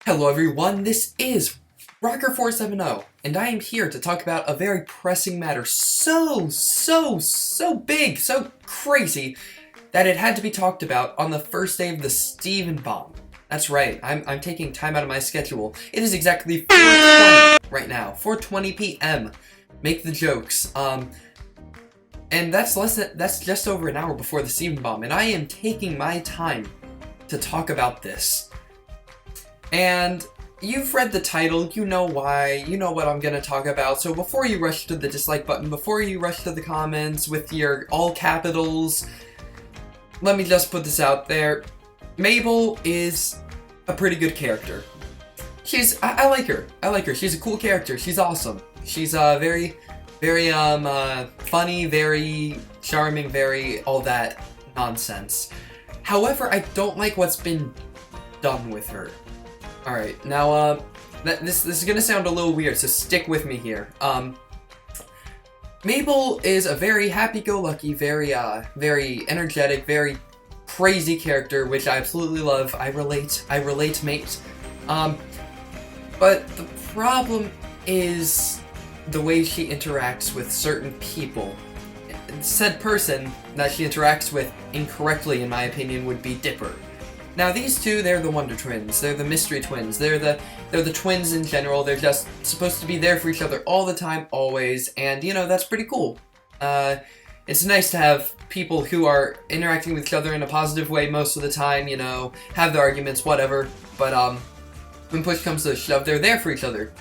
Hello everyone, this is Rocker470, and I am here to talk about a very pressing matter so big, so crazy, that it had to be talked about on the first day of the Steven Bomb. That's right, I'm taking time out of my schedule. It is exactly 4:20 right now, 4:20 p.m. Make the jokes. And that's just over an hour before the Steven Bomb, and I am taking my time to talk about this. And you've read the title, you know why, you know what I'm gonna talk about, so before you rush to the dislike button, before you rush to the comments with your all capitals, let me just put this out there. Mabel is a pretty good character. I like her, she's a cool character, she's awesome. She's very funny, very charming, very all that nonsense. However, I don't like what's been done with her. Alright, now, this is gonna sound a little weird, so stick with me here. Mabel is a very happy-go-lucky, very energetic, very crazy character, which I absolutely love. I relate, mate. But the problem is the way she interacts with certain people. Said person that she interacts with incorrectly, in my opinion, would be Dipper. Now these two, they're the Wonder Twins, they're the Mystery Twins, they're the twins in general, they're just supposed to be there for each other all the time, always, and you know, that's pretty cool. It's nice to have people who are interacting with each other in a positive way most of the time, you know, have their arguments, whatever, but when push comes to shove, they're there for each other.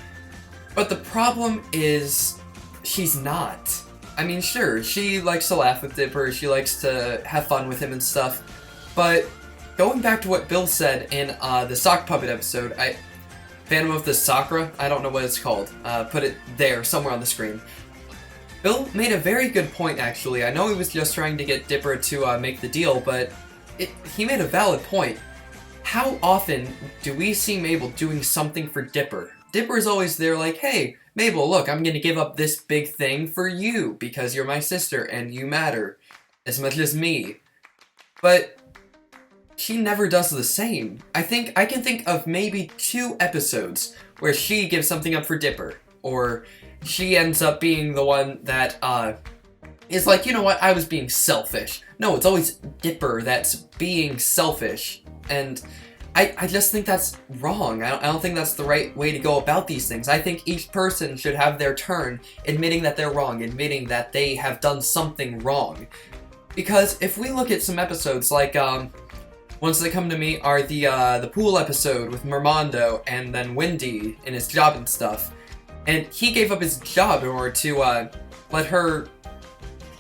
But the problem is, she's not. I mean, sure, she likes to laugh with Dipper, she likes to have fun with him and stuff, but going back to what Bill said in the Sock Puppet episode, Phantom of the Sakura, I don't know what it's called, put it there, somewhere on the screen. Bill made a very good point, actually. I know he was just trying to get Dipper to make the deal, but he made a valid point. How often do we see Mabel doing something for Dipper? Dipper's always there like, hey, Mabel, look, I'm gonna give up this big thing for you, because you're my sister, and you matter, as much as me. But she never does the same. I can think of maybe 2 episodes where she gives something up for Dipper, or she ends up being the one that, is like, you know what, I was being selfish. No, it's always Dipper that's being selfish, and I just think that's wrong. I don't think that's the right way to go about these things. I think each person should have their turn admitting that they're wrong, admitting that they have done something wrong. Because if we look at some episodes like, ones that come to me are the pool episode with Mermando and then Wendy and his job and stuff. And he gave up his job in order to let her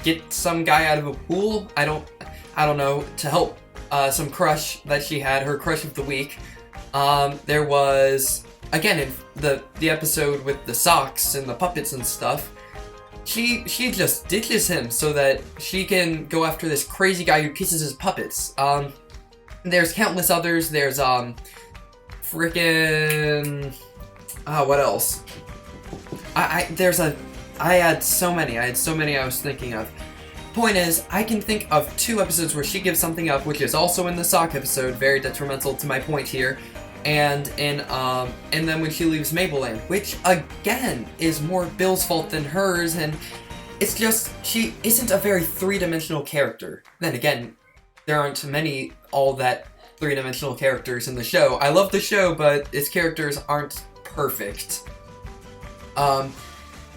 get some guy out of a pool. I don't know, to help some crush that she had, her crush of the week. There was, again, in the episode with the socks and the puppets and stuff, she just ditches him so that she can go after this crazy guy who kisses his puppets. There's countless others. There's, frickin'... what else? I had so many I was thinking of. Point is, I can think of 2 episodes where she gives something up, which is also in the sock episode, very detrimental to my point here, and then when she leaves Mabel in, which, again, is more Bill's fault than hers, and it's just, she isn't a very 3-dimensional character. Then again, there aren't many all that 3-dimensional characters in the show. I love the show, but its characters aren't perfect.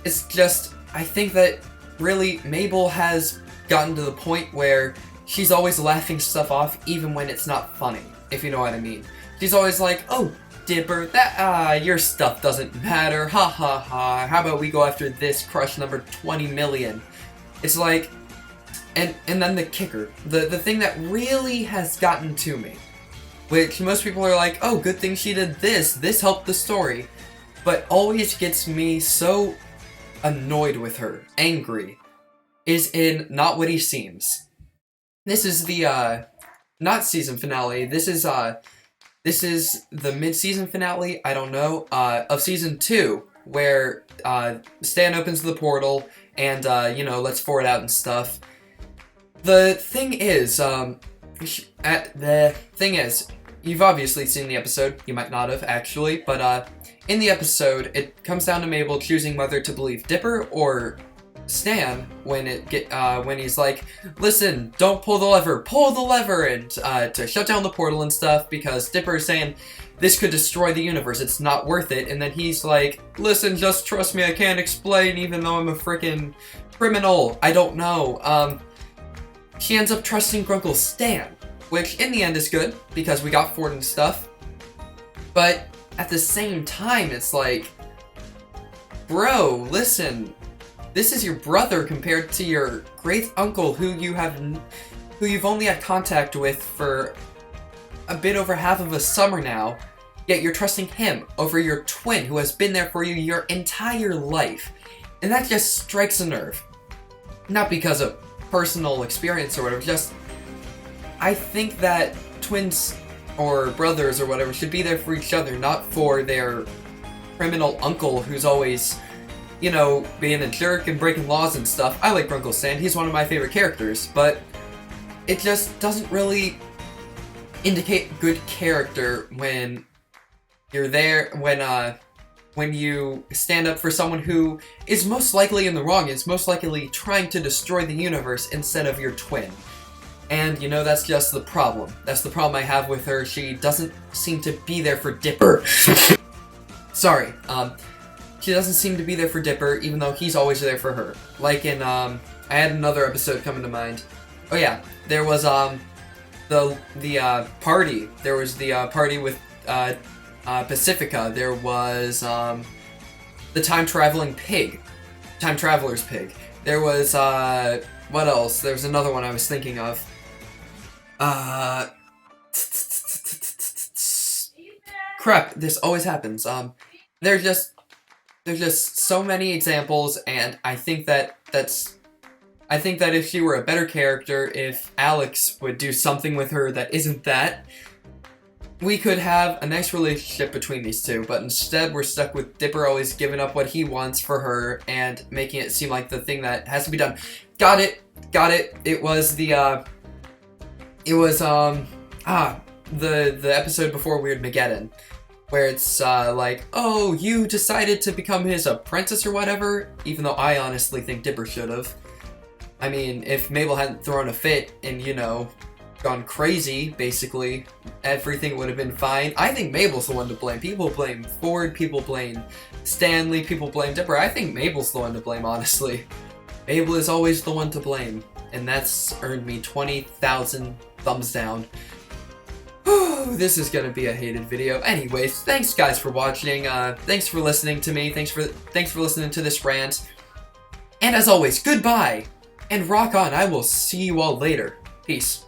It's just, I think that really Mabel has gotten to the point where she's always laughing stuff off even when it's not funny, if you know what I mean. She's always like, oh, Dipper, your stuff doesn't matter, ha ha ha, how about we go after this crush number 20 million? It's like, and then the kicker, the thing that really has gotten to me, which most people are like, oh, good thing she did this helped the story, but always gets me so annoyed with her, angry, is in Not What He Seems. This is the, not season finale, this is the mid-season finale, I don't know, of season 2, where, Stan opens the portal, and, you know, lets Ford out and stuff. The thing is, you've obviously seen the episode. You might not have, actually, but in the episode, it comes down to Mabel choosing whether to believe Dipper or Stan when he's like, listen, don't pull the lever, and to shut down the portal and stuff, because Dipper's saying this could destroy the universe, it's not worth it, and then he's like, listen, just trust me, I can't explain, even though I'm a freaking criminal, I don't know. She ends up trusting Grunkle Stan, which in the end is good, because we got Ford and stuff, but at the same time, it's like, bro, listen, this is your brother compared to your great uncle who you've only had contact with for a bit over half of a summer now, yet you're trusting him over your twin who has been there for you your entire life. And that just strikes a nerve. Not because of personal experience or whatever, just I think that twins or brothers or whatever should be there for each other, not for their criminal uncle who's always, you know, being a jerk and breaking laws and stuff. I like Grunkle Stan, he's one of my favorite characters, but it just doesn't really indicate good character when you're there, when you stand up for someone who is most likely in the wrong, is most likely trying to destroy the universe instead of your twin. And, you know, that's just the problem. That's the problem I have with her. She doesn't seem to be there for Dipper. Sorry, she doesn't seem to be there for Dipper, even though he's always there for her. Like in, I had another episode coming to mind. Oh yeah, there was, the party. There was the, party with, Pacifica. There was, the time-traveling pig. Time-traveler's pig. There was, what else? There was another one I was thinking of. Crap, this always happens. There's just so many examples, and I think that if she were a better character, if Alex would do something with her that isn't that, we could have a nice relationship between these two, but instead we're stuck with Dipper always giving up what he wants for her and making it seem like the thing that has to be done. Got it. It was the episode before Weird Mageddon, where it's like, oh, you decided to become his apprentice or whatever, even though I honestly think Dipper should have. I mean, if Mabel hadn't thrown a fit and, you know, gone crazy, basically, everything would have been fine. I think Mabel's the one to blame. People blame Ford, people blame Stanley, people blame Dipper. I think Mabel's the one to blame, honestly. Mabel is always the one to blame, and that's earned me 20,000 thumbs down. This is gonna be a hated video. Anyways, thanks guys for watching. Thanks for listening to me. Thanks for listening to this rant. And as always, goodbye and rock on. I will see you all later. Peace.